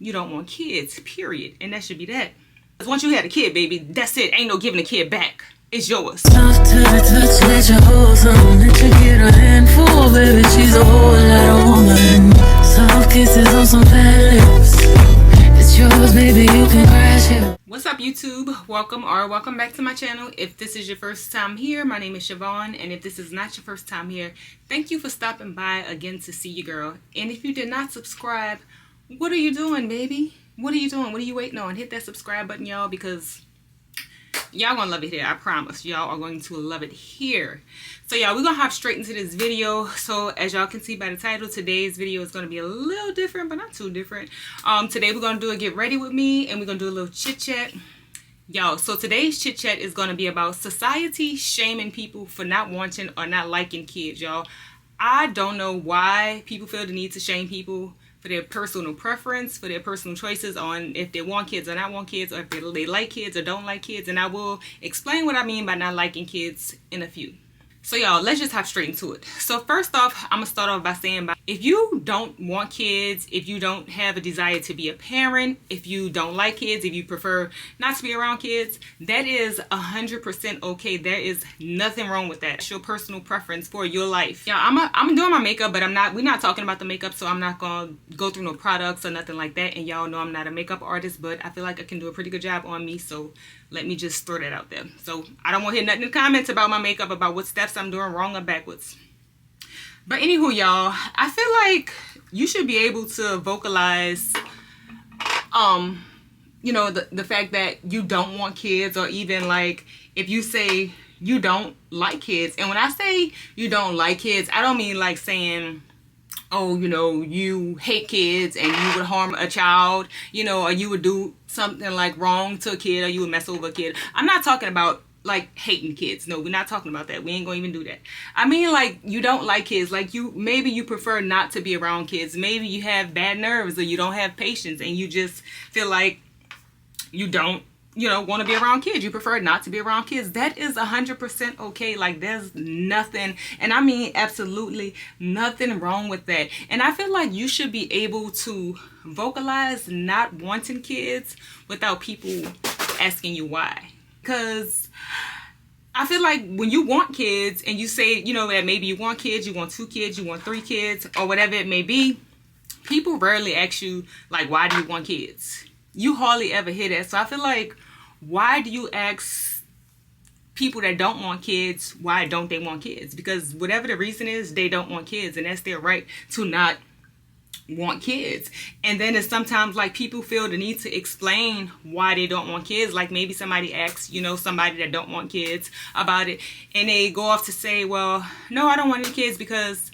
you don't want kids, period. And that should be that. Because once you had a kid, baby, that's it. Ain't no giving a kid back. It's yours. Soft to the touch, let you hold some, let you get a handful, baby. She's a whole lot of woman. Soft kisses on some fat lips. It's yours, baby, you can crash it. What's up, YouTube? Welcome back to my channel. If this is your first time here, my name is Siobhan, and if this is not your first time here, thank you for stopping by again to see your girl. And if you did not subscribe, what are you doing, baby? What are you doing? What are you waiting on? Hit that subscribe button, y'all, because y'all gonna love it here. I promise y'all are going to love it here. So y'all, we're gonna hop straight into this video. So as y'all can see by the title, today's video is gonna be a little different, but not too different. Today we're gonna do a get ready with me, and we're gonna do a little chit chat, y'all. So today's chit chat is gonna be about society shaming people for not wanting or not liking kids, y'all. I don't know why people feel the need to shame people for their personal preference, for their personal choices on if they want kids or not want kids, or if they like kids or don't like kids. And I will explain what I mean by not liking kids in a few. So y'all, let's just hop straight into it. So first off, I'm gonna start off by saying, if you don't want kids, if you don't have a desire to be a parent, if you don't like kids, if you prefer not to be around kids, that is 100% okay. There is nothing wrong with that. It's your personal preference for your life. Yeah, I'm doing my makeup, but we're not talking about the makeup, so I'm not gonna go through no products or nothing like that. And y'all know I'm not a makeup artist, but I feel like I can do a pretty good job on me, so let me just throw that out there. So I don't want to hear nothing in the comments about my makeup, about what steps I'm doing wrong or backwards. But anywho, y'all, I feel like you should be able to vocalize, you know, the fact that you don't want kids, or even like if you say you don't like kids. And when I say you don't like kids, I don't mean like saying, oh, you know, you hate kids and you would harm a child, you know, or you would do something like wrong to a kid, or you would mess over a kid. I'm not talking about like hating kids. No, we're not talking about that. We ain't gonna even do that. I mean, like, you don't like kids. Like, maybe you prefer not to be around kids. Maybe you have bad nerves, or you don't have patience, and you just feel like you don't, you know, want to be around kids. You prefer not to be around kids. That is 100% okay. Like, there's nothing, and I mean absolutely nothing wrong with that. And I feel like you should be able to vocalize not wanting kids without people asking you why. Because I feel like when you want kids and you say, you know, that maybe you want kids, you want 2 kids, you want 3 kids, or whatever it may be, people rarely ask you, like, why do you want kids? You hardly ever hear that. So I feel like, why do you ask people that don't want kids, why don't they want kids? Because whatever the reason is, they don't want kids, and that's their right to not want kids. And then it's sometimes like people feel the need to explain why they don't want kids. Like maybe somebody asks, you know, somebody that don't want kids about it, and they go off to say, well, no, I don't want any kids, because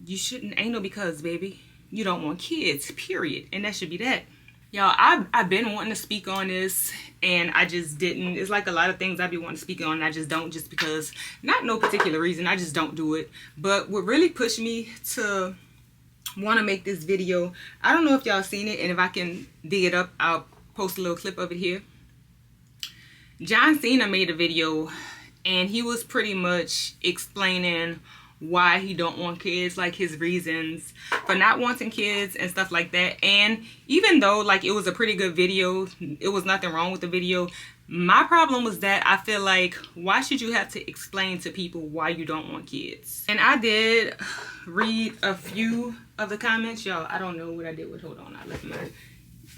you shouldn't. Ain't no because, baby. You don't want kids, period. And that should be that. Y'all, I've been wanting to speak on this, and I just didn't. It's like a lot of things I be wanting to speak on, and I just don't, just because, not no particular reason, I just don't do it. But what really pushed me to want to make this video, I don't know if y'all seen it, and if I can dig it up, I'll post a little clip of it here. John Cena made a video, and he was pretty much explaining why he don't want kids, like his reasons for not wanting kids and stuff like that. And even though like it was a pretty good video, it was nothing wrong with the video, my problem was that I feel like, why should you have to explain to people why you don't want kids? And I did read a few of the comments, y'all. I don't know what I did with, hold on, I left my,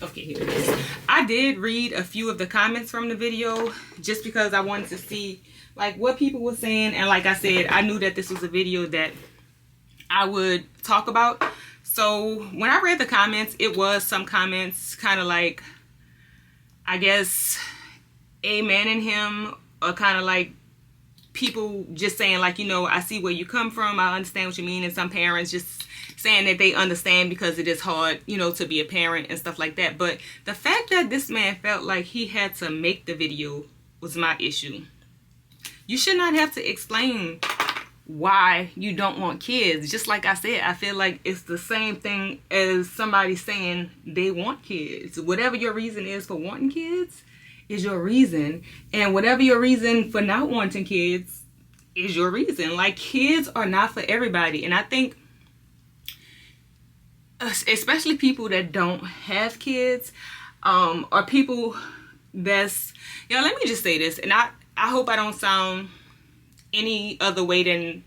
okay, here it is. I did read a few of the comments from the video just because I wanted to see like what people were saying. And like I said, I knew that this was a video that I would talk about. So when I read the comments, it was some comments kind of like, I guess, amen in him, or kind of like people just saying like, you know, I see where you come from, I understand what you mean. And some parents just saying that they understand because it is hard, you know, to be a parent and stuff like that. But the fact that this man felt like he had to make the video was my issue. You should not have to explain why you don't want kids. Just like I said, I feel like it's the same thing as somebody saying they want kids. Whatever your reason is for wanting kids is your reason, and whatever your reason for not wanting kids is your reason. Like, kids are not for everybody. And I think especially people that don't have kids, or people that's, let me just say this, and I hope I don't sound any other way than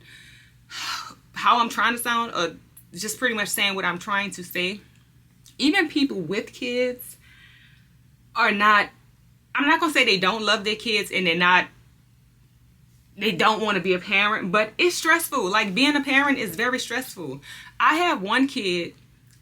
how I'm trying to sound, or just pretty much saying what I'm trying to say. Even people with kids are not, I'm not gonna say they don't love their kids and they don't want to be a parent, but it's stressful. Like, being a parent is very stressful. I have one kid,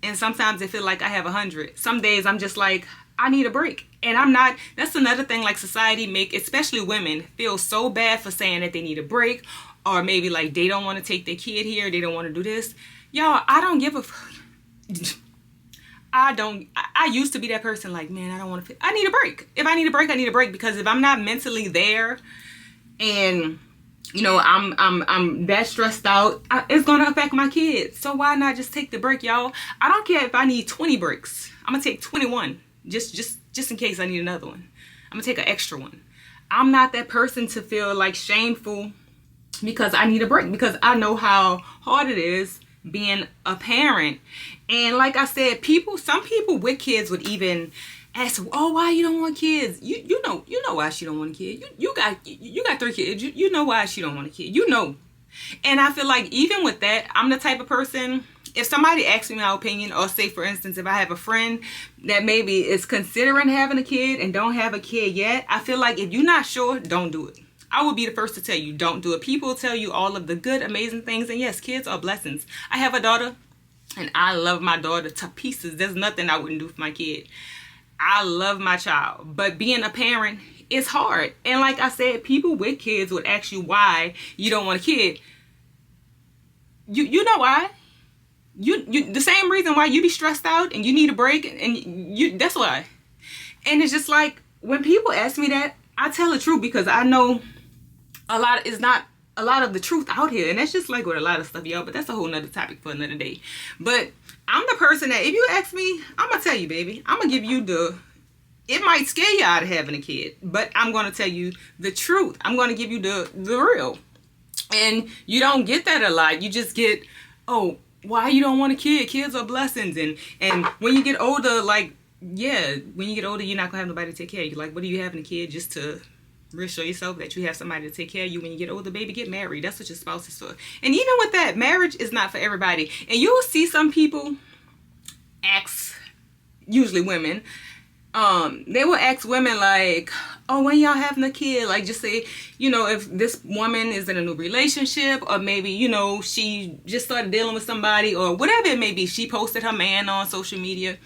and sometimes I feel like I have 100. Some days I'm just like, I need a break. And I'm not, that's another thing, like, society make, especially women, feel so bad for saying that they need a break, or maybe like they don't want to take their kid here, they don't want to do this. Y'all, I don't give a I used to be that person, like, man, I don't want to, I need a break. If I need a break, I need a break, because if I'm not mentally there, and I'm that stressed out, it's gonna affect my kids. So why not just take the break, y'all? I don't care if I need 20 breaks. I'm gonna take 21, just in case I need another one. I'm gonna take an extra one. I'm not that person to feel like shameful because I need a break, because I know how hard it is being a parent. And like I said, some people with kids would even ask, oh, why you don't want kids? You know why she don't want a kid. You got 3 kids. You know why she don't want a kid. And I feel like even with that, I'm the type of person, if somebody asks me my opinion, or say, for instance, if I have a friend that maybe is considering having a kid and don't have a kid yet, I feel like if you're not sure, don't do it. I will be the first to tell you, don't do it. People tell you all of the good, amazing things. And yes, kids are blessings. I have a daughter, and I love my daughter to pieces. There's nothing I wouldn't do for my kid. I love my child. But being a parent is hard. And like I said, people with kids would ask you why you don't want a kid. You know why? You the same reason why you be stressed out and you need a break, and that's why. And it's just like, when people ask me that, I tell the truth, because I know a lot is not a lot of the truth out here, and that's just like with a lot of stuff, y'all. But that's a whole nother topic for another day. But I'm the person that if you ask me, I'm gonna tell you, baby. I'm gonna give you it might scare you out of having a kid, but I'm gonna tell you the truth. I'm gonna give you the real. And you don't get that a lot. You just get, oh, why you don't want a kid? Kids are blessings. And when you get older, like, yeah, when you get older, you're not gonna have nobody to take care of you. Like, what are you having a kid just to reassure yourself that you have somebody to take care of you? When you get older, baby, get married. That's what your spouse is for. And even with that, marriage is not for everybody. And you will see some people ask, usually women, they will ask women like, oh, when y'all having a kid? Like, just say, if this woman is in a new relationship, or maybe, she just started dealing with somebody, or whatever it may be. She posted her man on social media.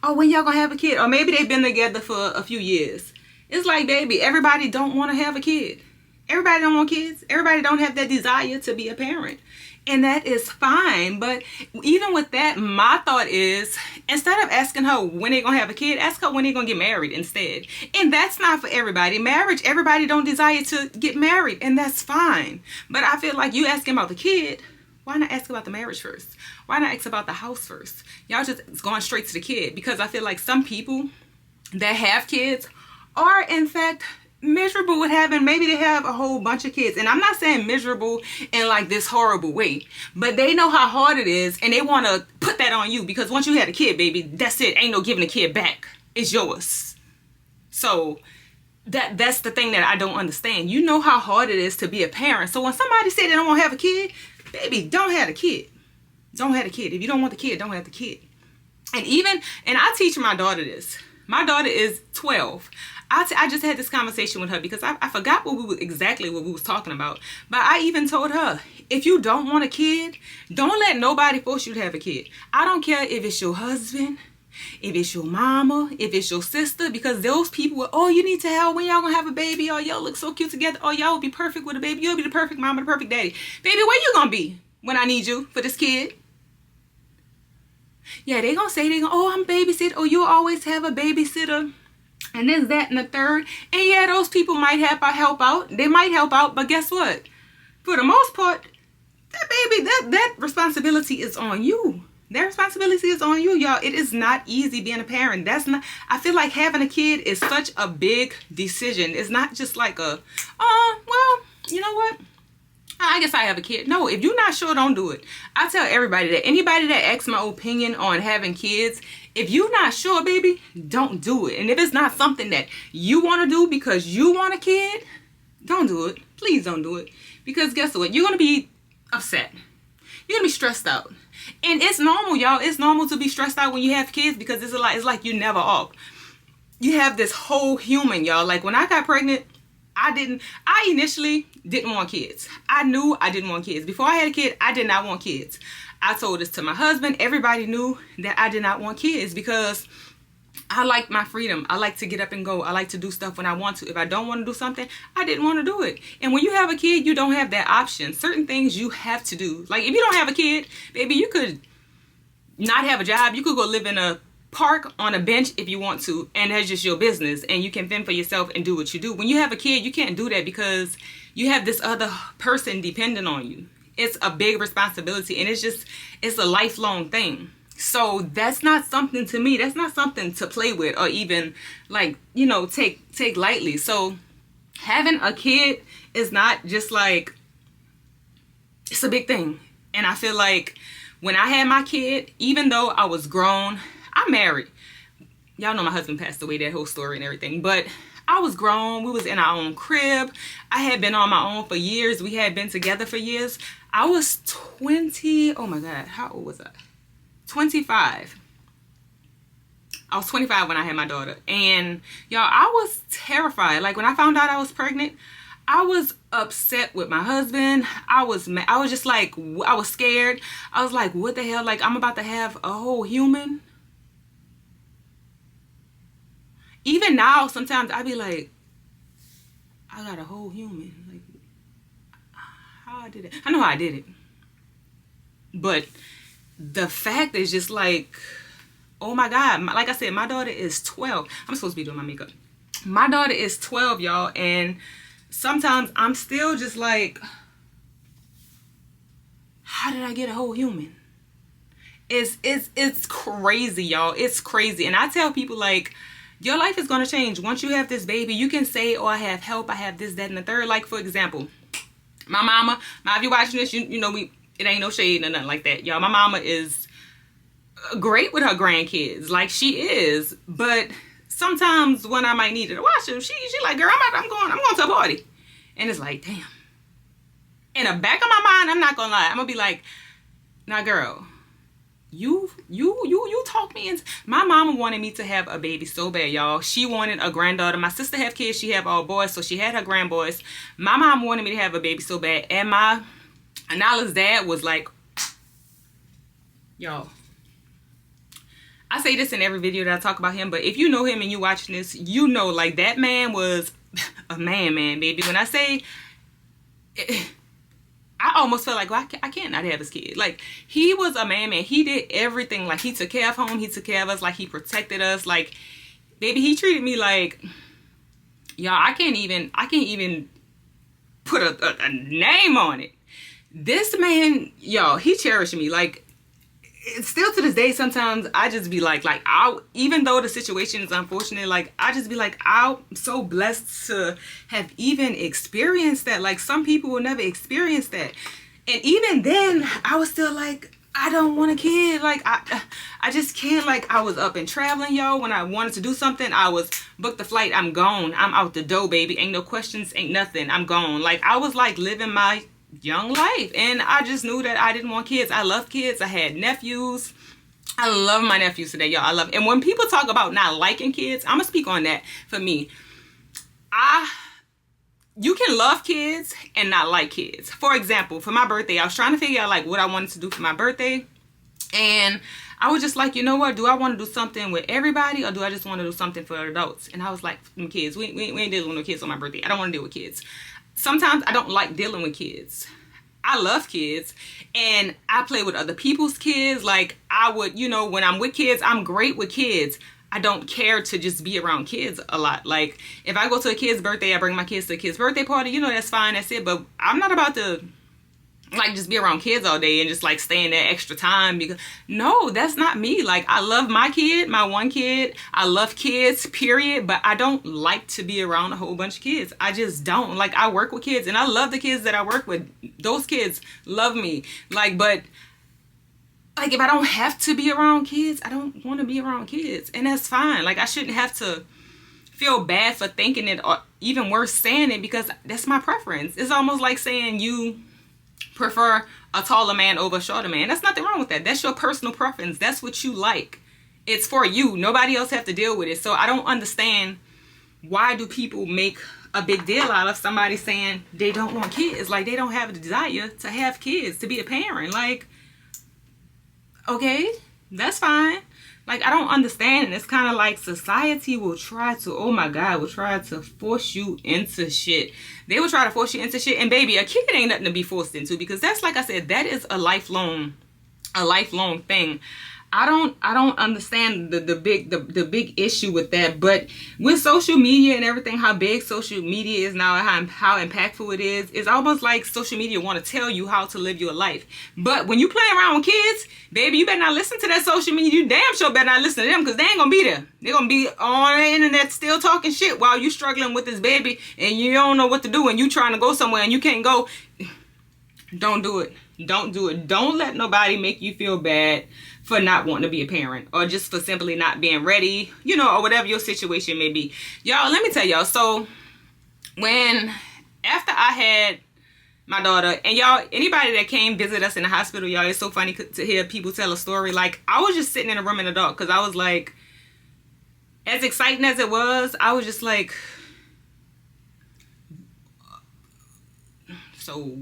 Oh, when y'all gonna have a kid? Or maybe they've been together for a few years. It's like, baby, everybody don't want to have a kid. Everybody don't want kids. Everybody don't have that desire to be a parent. And that is fine. But even with that, my thought is, instead of asking her when they're going to have a kid, ask her when they're going to get married instead. And that's not for everybody. Marriage, everybody don't desire to get married. And that's fine. But I feel like you asking about the kid, why not ask about the marriage first? Why not ask about the house first? Y'all just going straight to the kid. Because I feel like some people that have kids are, in fact, miserable with having, maybe they have a whole bunch of kids. And I'm not saying miserable in like this horrible way, but they know how hard it is, and they want to put that on you, because once you had a kid, baby, that's it. Ain't no giving a kid back. It's yours. So that's the thing that I don't understand. You know how hard it is to be a parent. So when somebody say they don't want to have a kid, baby, don't have a kid. Don't have a kid. If you don't want the kid, don't have the kid. And I teach my daughter this. My daughter is 12. I just had this conversation with her because I forgot exactly what we was talking about. But I even told her, if you don't want a kid, don't let nobody force you to have a kid. I don't care if it's your husband, if it's your mama, if it's your sister, because those people will, oh, you need to have, when y'all gonna have a baby? Oh, y'all look so cute together. Oh, y'all will be perfect with a baby. You'll be the perfect mama, the perfect daddy. Baby, where you gonna be when I need you for this kid? Yeah, they gonna say, oh, I'm babysit. Oh, you'll always have a babysitter. And then that and the third. And yeah, those people might help out. They might help out, but guess what? For the most part, that baby, that responsibility is on you. Their responsibility is on you, y'all. It is not easy being a parent. I feel like having a kid is such a big decision. It's not just like well, you know what? I guess I have a kid. No, if you're not sure, don't do it. I tell everybody that. Anybody that asks my opinion on having kids, if you're not sure, baby, don't do it. And if it's not something that you want to do because you want a kid, don't do it. Please don't do it. Because guess what? You're going to be upset. You're going to be stressed out. And it's normal, y'all. It's normal to be stressed out when you have kids because it's like you never off. You have this whole human, y'all. Like when I got pregnant, I initially didn't want kids. I knew I didn't want kids. Before I had a kid, I did not want kids. I told this to my husband. Everybody knew that I did not want kids because I like my freedom. I like to get up and go. I like to do stuff when I want to. If I don't want to do something, I didn't want to do it. And when you have a kid, you don't have that option. Certain things you have to do. Like if you don't have a kid, baby, you could not have a job. You could go live in a park on a bench if you want to, and that's just your business, and you can fend for yourself and do what you do. When you have a kid, you can't do that because you have this other person dependent on you. It's a big responsibility, and it's a lifelong thing. So that's not something, to me, that's not something to play with or even like, you know, take lightly. So having a kid is not just like, it's a big thing. And I feel like when I had my kid, even though I was grown, I'm married. Y'all know my husband passed away, that whole story and everything. But I was grown. We was in our own crib. I had been on my own for years. We had been together for years. I was 20. Oh my God. How old was I? 25. I was 25 when I had my daughter. And y'all, I was terrified. Like when I found out I was pregnant, I was upset with my husband. I was just like, I was scared. I was like, what the hell? Like I'm about to have a whole human. Even now, sometimes I be like, I got a whole human. Like, how I did it? I know how I did it. But the fact is just like, oh my God. Like I said, my daughter is 12. I'm supposed to be doing my makeup. My daughter is 12, y'all. And sometimes I'm still just like, how did I get a whole human? It's crazy, y'all. It's crazy. And I tell people like, your life is going to change. Once you have this baby, you can say, oh, I have help. I have this, that, and the third. Like, for example, my mama, if you're watching this, you know, it ain't no shade or nothing like that. Y'all, my mama is great with her grandkids. Like, she is. But sometimes when I might need her to watch them, she like, girl, I'm going to a party. And it's like, damn. In the back of my mind, I'm not going to lie. I'm going to be like, nah, girl. You talk me into. My mama wanted me to have a baby so bad, y'all. She wanted a granddaughter. My sister have kids. She have all boys, so she had her grandboys. My mom wanted me to have a baby so bad, and my Anala's dad was like, y'all. I say this in every video that I talk about him, but if you know him and you watching this, you know like that man was a man, baby. When I say. I almost felt like, well, I can't not have his kid. Like, he was a man. He did everything. Like, he took care of home. He took care of us. Like, he protected us. Like, baby, he treated me like, y'all, I can't even put a name on it. This man, y'all, he cherished me. Like, still to this day, sometimes I just be like, even though the situation is unfortunate, like, I just be like, I'm so blessed to have even experienced that. Like, some people will never experience that. And even then, I was still like, I don't want a kid. Like, I just can't. Like, I was up and traveling, y'all. When I wanted to do something, I was booked the flight. I'm gone. I'm out the door, baby. Ain't no questions, ain't nothing. I'm gone. Like, I was like living my young life, and I just knew that I didn't want kids. I love kids. I had nephews. I love my nephews today, y'all. I love, and when people talk about not liking kids, I'm gonna speak on that. For me, you can love kids and not like kids. For example, for my birthday, I was trying to figure out like what I wanted to do for my birthday, and I was just like, you know what, do I want to do something with everybody, or do I just want to do something for adults? And I was like, kids, we ain't dealing with kids on my birthday. I don't want to deal with kids. Sometimes I don't like dealing with kids. I love kids, and I play with other people's kids. Like, I would, you know, when I'm with kids, I'm great with kids. I don't care to just be around kids a lot. Like, if I go to a kid's birthday, I bring my kids to a kid's birthday party, you know, that's fine, that's it. But I'm not about to like just be around kids all day and just like stay in that extra time, because no, that's not me. Like, I love my kid, my one kid. I love kids, period, but I don't like to be around a whole bunch of kids. I just don't. Like, I work with kids and I love the kids that I work with. Those kids love me. Like, but like, if I don't have to be around kids, I don't want to be around kids, and that's fine. Like, I shouldn't have to feel bad for thinking it, or even worse, saying it, because that's my preference. It's almost like saying you prefer a taller man over a shorter man. There's nothing wrong with that. That's your personal preference. That's what you like. It's for you. Nobody else have to deal with it. So I don't understand, why do people make a big deal out of somebody saying they don't want kids? Like, they don't have a desire to have kids, to be a parent. Like, okay, that's fine. Like, I don't understand. It's kind of like society will try to, oh my God, will try to force you into shit. They will try to force you into shit. And baby, a kid ain't nothing to be forced into, because that's, like I said, that is a lifelong thing. I don't understand the big issue with that. But with social media and everything, how big social media is now, how impactful it is, it's almost like social media want to tell you how to live your life. But when you play around with kids, baby, you better not listen to that social media. You damn sure better not listen to them, because they ain't gonna be there. They're gonna be on the internet still talking shit while you struggling with this baby and you don't know what to do, and you trying to go somewhere and you can't go. Don't do it. Don't do it. Don't let nobody make you feel bad for not wanting to be a parent, or just for simply not being ready, you know, or whatever your situation may be. Y'all, let me tell y'all. So after I had my daughter, and y'all, anybody that came visit us in the hospital, y'all, it's so funny to hear people tell a story. Like, I was just sitting in a room in the dark, because I was like, as exciting as it was, I was just like, so,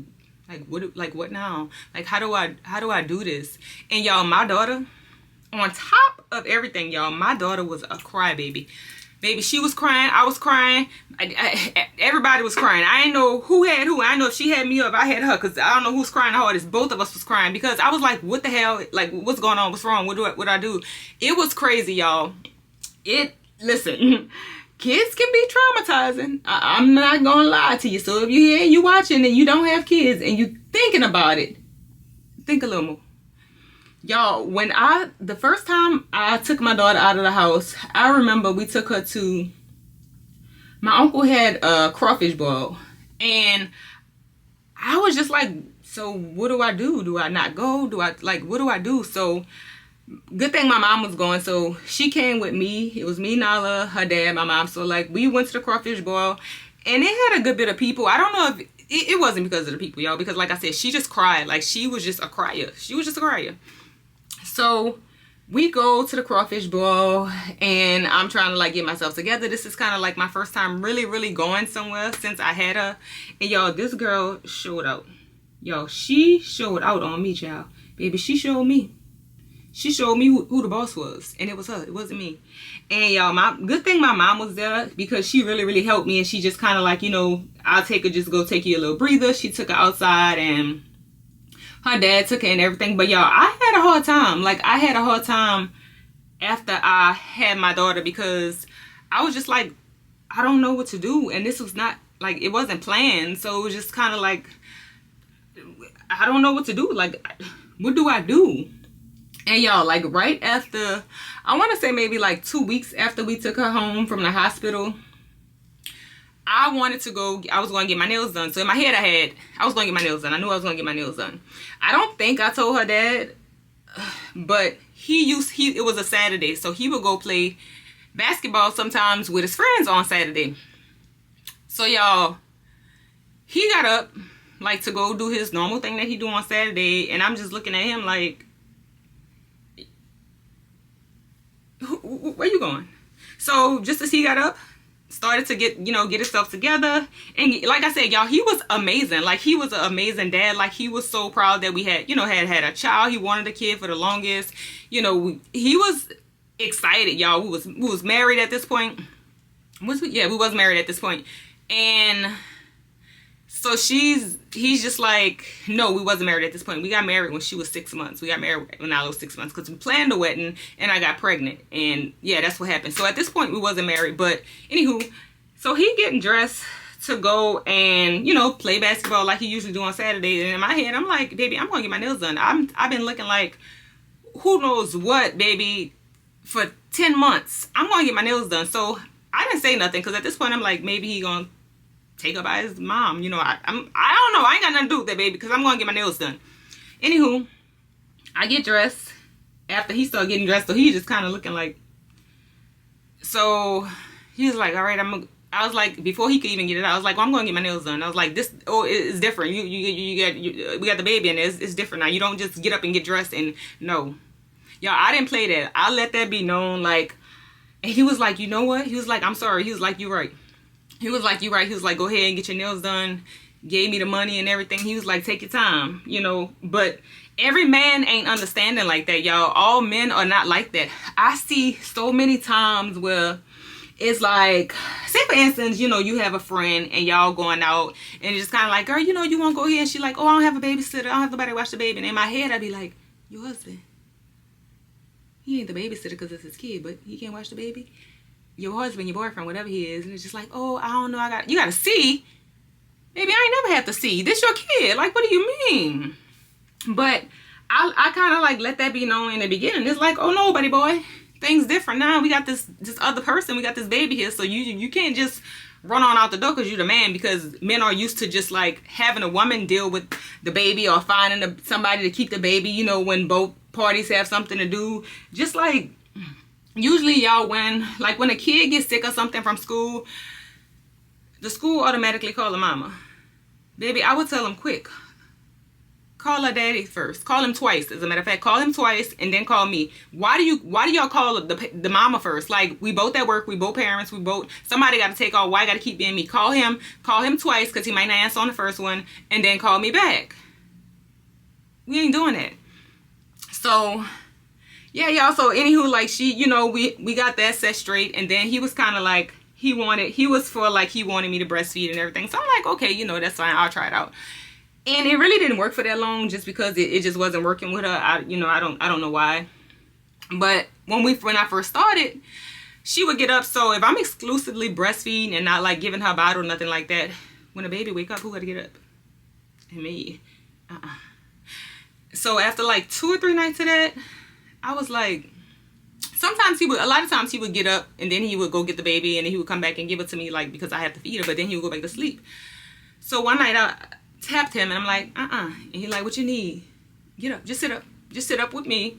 what now? Like, how do I do this? And y'all, my daughter, on top of everything, y'all, my daughter was a crybaby. Baby, she was crying. I was crying. Everybody was crying. I didn't know who had who. I didn't know if she had me or if I had her, because I don't know who's crying the hardest. Both of us was crying, because I was like, what the hell? Like, what's going on? What's wrong? What I do? It was crazy, y'all. Listen, kids can be traumatizing. I'm not gonna lie to you. So if you here, you watching, and you don't have kids, and you thinking about it, think a little more. Y'all, the first time I took my daughter out of the house, I remember we took her to, my uncle had a crawfish boil, and I was just like, so what do I do? Do I not go? What do I do? So, good thing my mom was going, so she came with me. It was me, Nala, her dad, my mom. So, like, we went to the crawfish boil, and it had a good bit of people. I don't know if, it wasn't because of the people, y'all, because like I said, she just cried. Like, she was just a crier. She was just a crier. So we go to the crawfish boil, and I'm trying to like get myself together. This is kind of like my first time really going somewhere since I had her. And y'all, this girl showed out. Y'all, she showed out on me, child. Baby, she showed me. She showed me who the boss was, and it was her. It wasn't me. And y'all, good thing my mom was there, because she really helped me. And she just kind of like, you know, I'll take her, just go take you a little breather. She took her outside, and her dad took her and everything. But y'all, I had a hard time. Like, I had a hard time after I had my daughter, because I was just like, I don't know what to do. And this was not, like, it wasn't planned. So it was just kind of like, I don't know what to do. Like, what do I do? And y'all, like, right after, I want to say maybe like 2 weeks after we took her home from the hospital, I wanted to go, I was going to get my nails done. So in my head I was going to get my nails done. I knew I was going to get my nails done. I don't think I told her dad, but it was a Saturday. So he would go play basketball sometimes with his friends on Saturday. So y'all, he got up like to go do his normal thing that he do on Saturday. And I'm just looking at him like, where you going? So just as he got up, started to get himself together, and like I said, y'all, he was amazing. Like, he was an amazing dad. Like, he was so proud that we had a child. He wanted a kid for the longest. He was excited, y'all. We was married at this point. We was married at this point. And so he's just like, no, we wasn't married at this point. We got married when she was 6 months. We got married when I was 6 months, because we planned the wedding and I got pregnant. And yeah, that's what happened. So at this point we wasn't married. But anywho, so he getting dressed to go and, you know, play basketball like he usually do on Saturday. And in my head, I'm like, baby, I'm going to get my nails done. I've been looking like who knows what, baby, for 10 months. I'm going to get my nails done. So I didn't say nothing because at this point, I'm like, maybe he going to take her by his mom. You know, I don't know. I ain't got nothing to do with that, baby, because I'm going to get my nails done. Anywho, I get dressed after he started getting dressed. So he's just kind of looking like, so he was like, all right, I was like, before he could even get it out, I was like, well, I'm going to get my nails done. I was like, it's different. We got the baby in there. It's different now. You don't just get up and get dressed and no. Y'all, I didn't play that. I let that be known. Like, and he was like, you know what? He was like, I'm sorry. He was like, you're right. He was like, you're right. He was like, go ahead and get your nails done. Gave me the money and everything. He was like, take your time, you know. But every man ain't understanding like that, y'all. All men are not like that. I see so many times where it's like, say for instance, you know, you have a friend and y'all going out and it's just kind of like, girl, you know, you want to go here? And she's like, oh, I don't have a babysitter. I don't have nobody to watch the baby. And in my head, I'd be like, your husband, he ain't the babysitter because it's his kid, but he can't watch the baby. Your husband, your boyfriend, whatever he is. And it's just like, oh, I don't know. You got to see. Baby, I ain't never have to see. This your kid. Like, what do you mean? But I kind of like let that be known in the beginning. It's like, oh no, buddy boy. Things different now. We got this other person. We got this baby here. So you can't just run on out the door because you're the man, because men are used to just like having a woman deal with the baby or finding somebody to keep the baby, you know, when both parties have something to do. Just like usually y'all when a kid gets sick or something from school, the school automatically call the mama. Baby, I would tell them quick. Call her daddy first. Call him twice. As a matter of fact, call him twice and then call me. Why do y'all call the mama first? Like, we both at work. We both parents. Somebody got to take off. Why got to keep being me? Call him twice because he might not answer on the first one, and then call me back. We ain't doing that. So, yeah, y'all. So, anywho, like you know, we got that set straight, and then he was kind of like, he wanted me to breastfeed and everything. So I'm like, okay, you know, that's fine. I'll try it out. And it really didn't work for that long just because it just wasn't working with her. I don't know why. But when I first started, she would get up. So if I'm exclusively breastfeeding and not like giving her a bottle or nothing like that, when a baby wake up, who got to get up? And me. So after like 2 or 3 nights of that, I was like, a lot of times he would get up and then he would go get the baby and then he would come back and give it to me, like, because I have to feed her, but then he would go back to sleep. So one night I tapped him and I'm like, and he's like, what you need? Get up, just sit up with me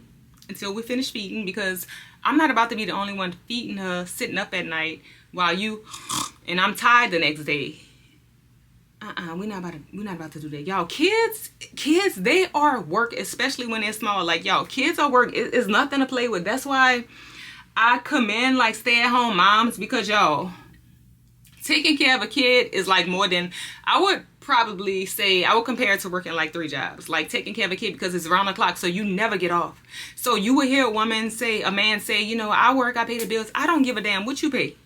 until we finish feeding, because I'm not about to be the only one feeding her, sitting up at night while and I'm tired the next day. We're not about to do that. Y'all, kids, they are work, especially when they're small. Like, y'all, kids are work. It's nothing to play with. That's why I commend like stay-at-home moms, because y'all, taking care of a kid is like more than, I would probably say, I would compare it to working like 3 jobs. Like taking care of a kid, because it's around the clock, so you never get off. So you would hear a man say, you know, I work, I pay the bills. I don't give a damn what you pay.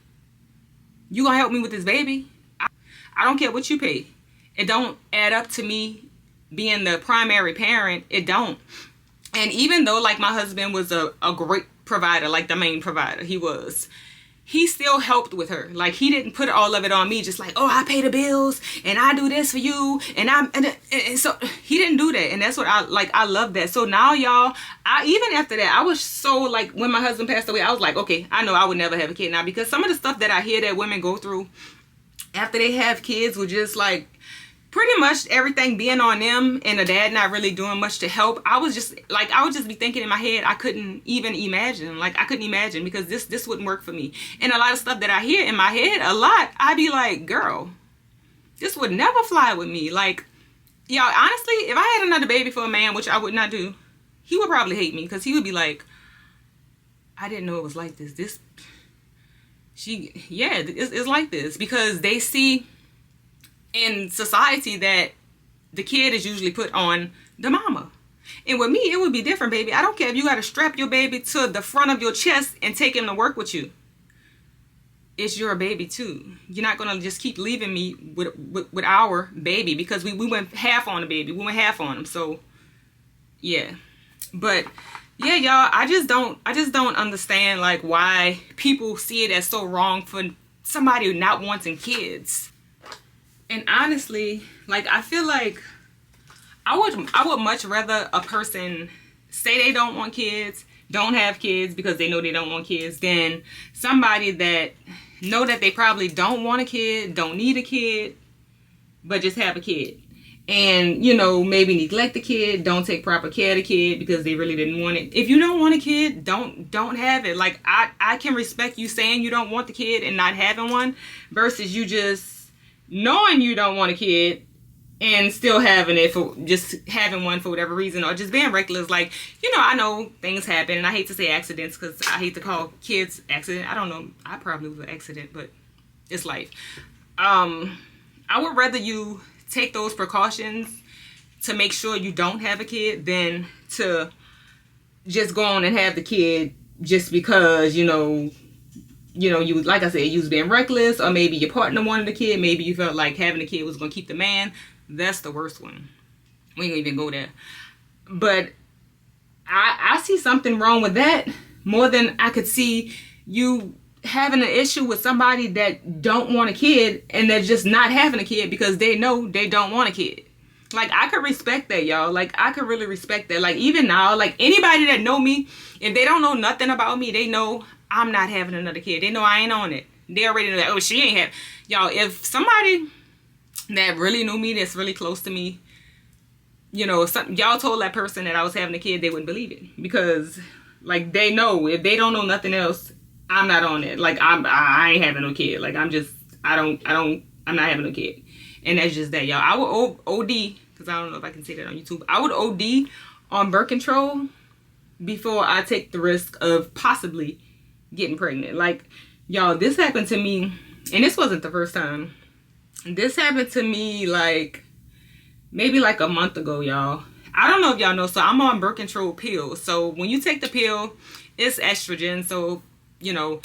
You gonna help me with this baby? I don't care what you pay. It don't add up to me being the primary parent. It don't. And even though like my husband was a great provider, like the main provider, he still helped with her. Like, he didn't put all of it on me, just like, oh, I pay the bills and I do this for you. And so he didn't do that. And that's what I love that. So now, y'all, even after that, I was so like, when my husband passed away, I was like, okay, I know I would never have a kid now, because some of the stuff that I hear that women go through after they have kids with just like pretty much everything being on them and the dad not really doing much to help. I would just be thinking in my head, I couldn't even imagine. Like, I couldn't imagine, because this wouldn't work for me. And a lot of stuff that I hear in my head a lot, I'd be like, girl, this would never fly with me. Like, y'all, honestly, if I had another baby for a man, which I would not do, he would probably hate me, because he would be like, I didn't know it was like this. It's like this, because they see in society that the kid is usually put on the mama. And with me, it would be different, baby. I don't care if you got to strap your baby to the front of your chest and take him to work with you. It's your baby too. You're not going to just keep leaving me with our baby, because we went half on the baby. We went half on him. So, yeah. But yeah, y'all, I just don't understand like why people see it as so wrong for somebody not wanting kids. And honestly, like, I feel like I would much rather a person say they don't want kids, don't have kids because they know they don't want kids, than somebody that know that they probably don't want a kid, don't need a kid, but just have a kid. And, you know, maybe neglect the kid, don't take proper care of the kid because they really didn't want it. If you don't want a kid, don't have it. Like, I can respect you saying you don't want the kid and not having one, versus you just knowing you don't want a kid and still having it, for just having one for whatever reason, or just being reckless. Like, you know, I know things happen, and I hate to say accidents because I hate to call kids accident. I don't know, I probably was an accident, but it's life. I would rather you take those precautions to make sure you don't have a kid than to just go on and have the kid just because, you know, you, like I said, you was being reckless, or maybe your partner wanted a kid, maybe you felt like having a kid was going to keep the man. That's the worst one. We ain't gonna even go there. But I see something wrong with that more than I could see you having an issue with somebody that don't want a kid, and they're just not having a kid because they know they don't want a kid. Like, I could respect that, y'all. Like, I could really respect that. Like, even now, like, anybody that know me, if they don't know nothing about me, they know I'm not having another kid. They know I ain't on it. They already know that, oh, she ain't have. Y'all, if somebody that really knew me, that's really close to me, you know, if y'all told that person that I was having a kid, they wouldn't believe it. Because, like, they know, if they don't know nothing else, I'm not on it. Like, I ain't having no kid. Like, I'm not having no kid. And that's just that, y'all. I would OD, because I don't know if I can say that on YouTube. I would OD on birth control before I take the risk of possibly getting pregnant. Like, y'all, this happened to me, and this wasn't the first time. This happened to me, like, maybe like a month ago, y'all. I don't know if y'all know, so I'm on birth control pills. So when you take the pill, it's estrogen. So, you know,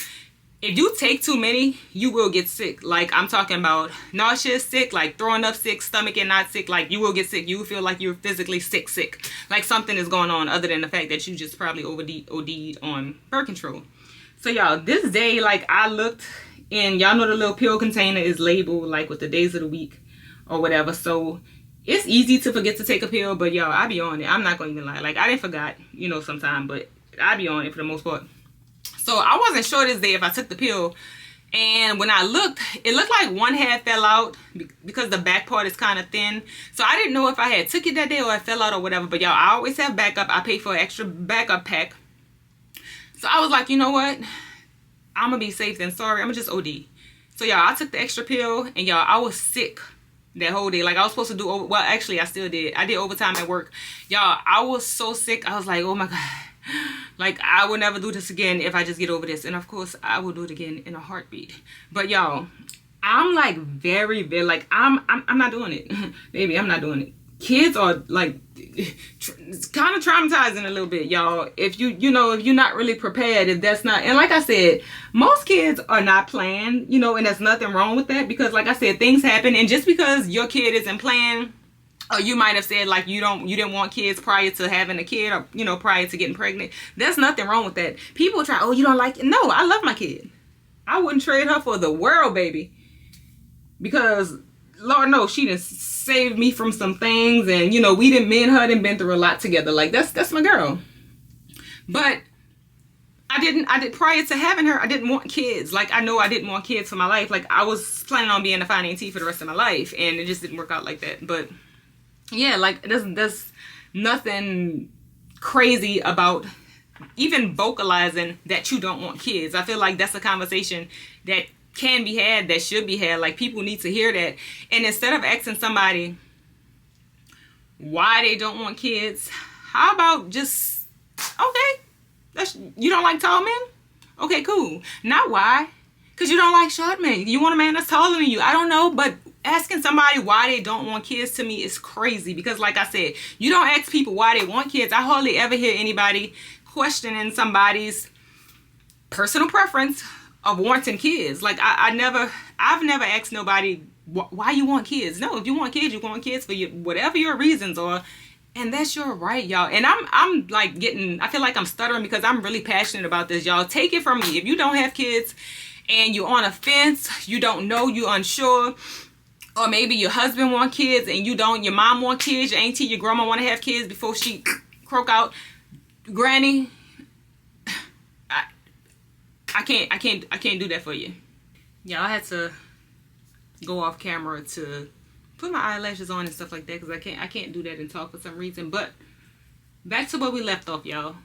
if you take too many, you will get sick. Like, I'm talking about nauseous sick, like throwing up sick, stomach and not sick. Like, you will get sick. You will feel like you're physically sick. Like, something is going on other than the fact that you just probably OD'd on birth control. So, y'all, this day, like, I looked, and y'all know the little pill container is labeled, like, with the days of the week or whatever. So, it's easy to forget to take a pill, but, y'all, I be on it. I'm not going to even lie. Like, I didn't forget, you know, sometime, but I be on it for the most part. So I wasn't sure this day if I took the pill, and when I looked, it looked like one half fell out because the back part is kind of thin. So I didn't know if I had took it that day or it fell out or whatever. But y'all, I always have backup. I pay for an extra backup pack. So I was like, you know what? I'm gonna be safe than sorry. I'm gonna just OD. So y'all, I took the extra pill, and y'all, I was sick that whole day. Like, I was supposed to do well, actually I still did. I did overtime at work. Y'all, I was so sick. I was like, oh my God. Like, I will never do this again if I just get over this. And of course, I will do it again in a heartbeat. But y'all, I'm like very, very, like, I'm not doing it. Baby, I'm not doing it. Kids are like it's kind of traumatizing a little bit, y'all. If you know, if you're not really prepared, if that's not, and like I said, most kids are not planned, you know, and there's nothing wrong with that, because like I said, things happen. And just because your kid isn't planned, or you might have said like you didn't want kids prior to having a kid, or, you know, prior to getting pregnant. There's nothing wrong with that. People try, oh, you don't like it. No, I love my kid. I wouldn't trade her for the world, baby. Because Lord knows she done saved me from some things, and you know, me and her done been through a lot together. Like, that's my girl. But I did prior to having her, I didn't want kids. Like, I know I didn't want kids for my life. Like, I was planning on being a finance for the rest of my life, and it just didn't work out like that. But yeah, like, there's nothing crazy about even vocalizing that you don't want kids. I feel like that's a conversation that can be had, that should be had. Like, people need to hear that. And instead of asking somebody why they don't want kids, how about just, okay, you don't like tall men? Okay, cool. Not why. Because you don't like short men. You want a man that's taller than you. I don't know, but asking somebody why they don't want kids to me is crazy. Because like I said, you don't ask people why they want kids. I hardly ever hear anybody questioning somebody's personal preference of wanting kids. Like, I've never asked nobody why you want kids. No, if you want kids, you want kids for whatever your reasons are. And that's your right, y'all. And I'm like I feel like I'm stuttering because I'm really passionate about this, y'all. Take it from me. If you don't have kids and you're on a fence, you don't know, you're unsure, Or maybe your husband want kids and you don't. Your mom want kids. Your auntie, your grandma want to have kids before she croak out. Granny, I can't do that for you. Yeah, I had to go off camera to put my eyelashes on and stuff like that because I can't do that and talk for some reason. But back to where we left off, y'all.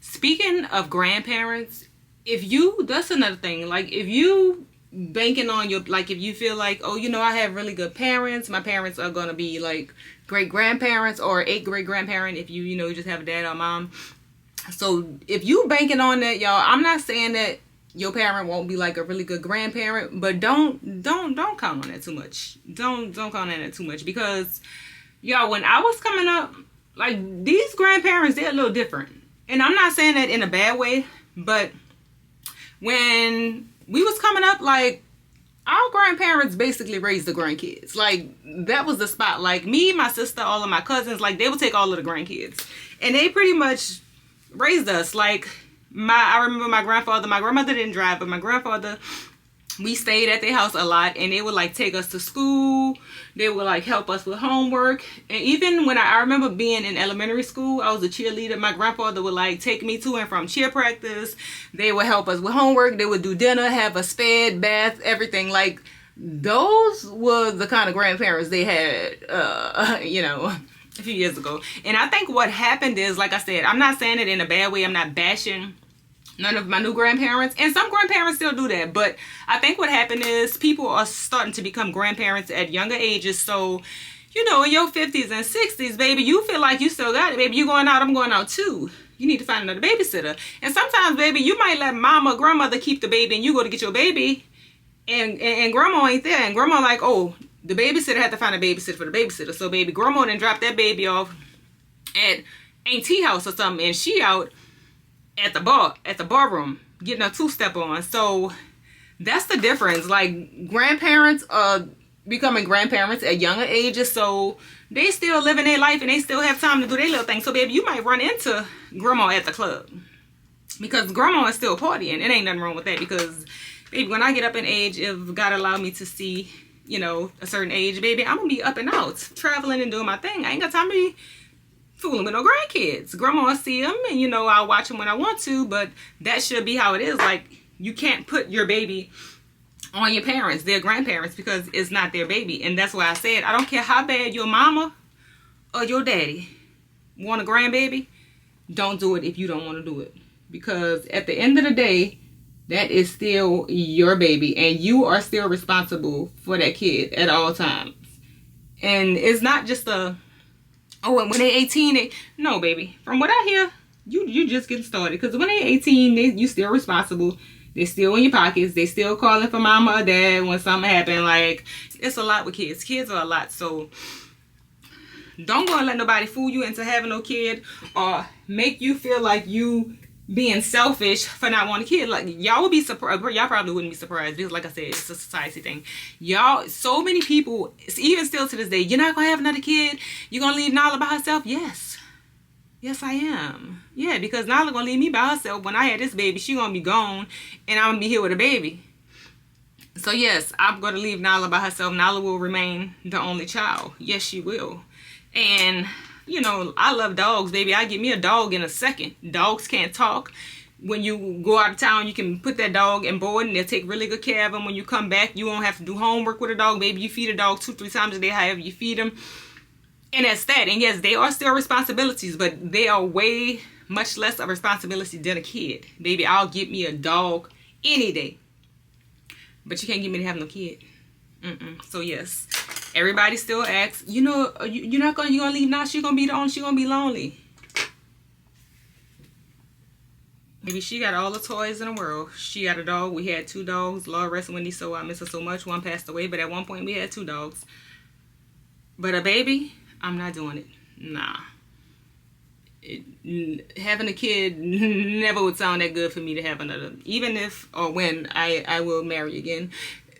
Speaking of grandparents, that's another thing. Like, if you banking on your, like, if you feel like, oh, I have really good parents, my parents are gonna be like great grandparents or a great grandparent if you just have a dad or mom. So if you banking on that, y'all, I'm not saying that your parent won't be like a really good grandparent, but don't count on that too much. Don't count on that too much, because y'all, when I was coming up, like, these grandparents, they're a little different. And I'm not saying that in a bad way, but when we was coming up, like, our grandparents basically raised the grandkids. Like, that was the spot. Like, me, my sister, all of my cousins, like, they would take all of the grandkids. And they pretty much raised us. Like, I remember my grandmother didn't drive, but my grandfather, we stayed at their house a lot, and they would like take us to school. They would like help us with homework. And even when I remember being in elementary school, I was a cheerleader. My grandfather would like take me to and from cheer practice. They would help us with homework. They would do dinner, have us fed, bath, everything. Like, those were the kind of grandparents they had, a few years ago. And I think what happened is, like I said, I'm not saying it in a bad way. I'm not bashing none of my new grandparents, and some grandparents still do that, but I think what happened is people are starting to become grandparents at younger ages. So, in your 50s and 60s, baby, you feel like you still got it, baby. You going out, I'm going out too. You need to find another babysitter. And sometimes, baby, you might let mama or grandmother keep the baby, and you go to get your baby, and grandma ain't there, and grandma like, oh, the babysitter had to find a babysitter for the babysitter. So, baby, grandma then dropped that baby off at auntie house or something, and she out at the bar room getting a two-step on. So that's the difference. Like, grandparents are becoming grandparents at younger ages, so they still living their life and they still have time to do their little thing. So baby, you might run into grandma at the club because grandma is still partying. It ain't nothing wrong with that, because baby, when I get up in age, if God allow me to see a certain age, baby, I'm gonna be up and out traveling and doing my thing. I ain't got time to be fooling with no grandkids. Grandma will see them, and I'll watch them when I want to, but that should be how it is. Like, you can't put your baby on your parents, their grandparents, because it's not their baby. And that's why I said, I don't care how bad your mama or your daddy want a grandbaby, don't do it if you don't want to do it, because at the end of the day, that is still your baby, and you are still responsible for that kid at all times. And it's not just when they 18, no, baby. From what I hear, you just getting started. Because when they 18, you still responsible. They still in your pockets. They still calling for mama or dad when something happen. Like, it's a lot with kids. Kids are a lot. So don't go and let nobody fool you into having no kid, or make you feel like you being selfish for not wanting a kid. Like, y'all would be surprised. Y'all probably wouldn't be surprised, because like I said, it's a society thing. Y'all, so many people, even still to this day, you're not gonna have another kid, you're gonna leave Nala by herself. Yes I am. Yeah, because Nala gonna leave me by herself. When I had this baby, she gonna be gone, and I'm gonna be here with a baby. So yes, I'm gonna leave Nala by herself. Nala will remain the only child. Yes, she will. And I love dogs, baby. I get me a dog in a second. Dogs can't talk. When you go out of town, you can put that dog in board, and they'll take really good care of him. When you come back, you won't have to do homework with a dog, baby. You feed a dog 2-3 times a day, however you feed him. And that's that. And yes, they are still responsibilities, but they are way much less of a responsibility than a kid. Baby, I'll get me a dog any day. But you can't get me to have no kid. So yes, everybody still asks, you're gonna leave now? She's gonna be the only, she's gonna be lonely. Maybe she got all the toys in the world. She got a dog. We had 2 dogs. Lord rest Wendy, so I miss her so much. One passed away, but at one point we had 2 dogs. But a baby, I'm not doing it. Nah. Having a kid never would sound that good for me to have another. Even if or when I will marry again.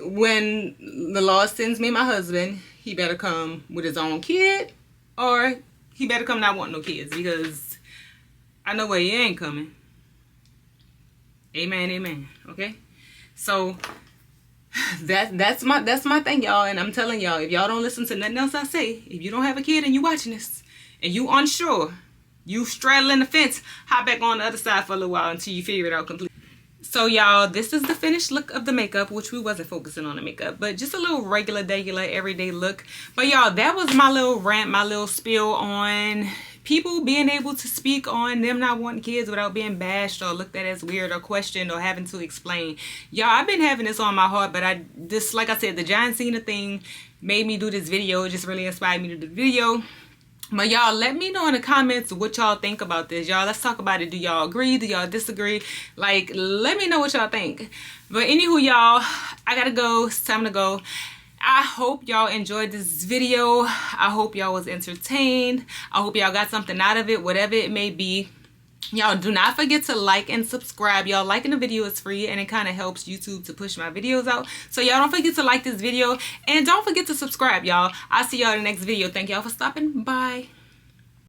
When the Lord sends me my husband, he better come with his own kid, or he better come not want no kids, because I know where he ain't coming. Amen, amen. Okay? So, That's my thing, y'all. And I'm telling y'all, if y'all don't listen to nothing else I say, if you don't have a kid and you watching this and you unsure, you straddling the fence, hop back on the other side for a little while until you figure it out completely. So y'all, this is the finished look of the makeup, which we wasn't focusing on the makeup, but just a little regular everyday look. But y'all, that was my little rant, my little spiel on people being able to speak on them not wanting kids without being bashed or looked at as weird or questioned or having to explain. Y'all, I've been having this on my heart, but like I said, the John Cena thing made me do this video. It just really inspired me to do the video. But y'all, let me know in the comments what y'all think about this. Y'all, let's talk about it. Do y'all agree? Do y'all disagree? Like, let me know what y'all think. But anywho, y'all, I gotta go. It's time to go. I hope y'all enjoyed this video. I hope y'all was entertained. I hope y'all got something out of it, whatever it may be. Y'all, do not forget to like and subscribe. Y'all, liking the video is free and it kind of helps YouTube to push my videos out. So y'all don't forget to like this video and don't forget to subscribe, y'all. I'll see y'all in the next video. Thank y'all for stopping by.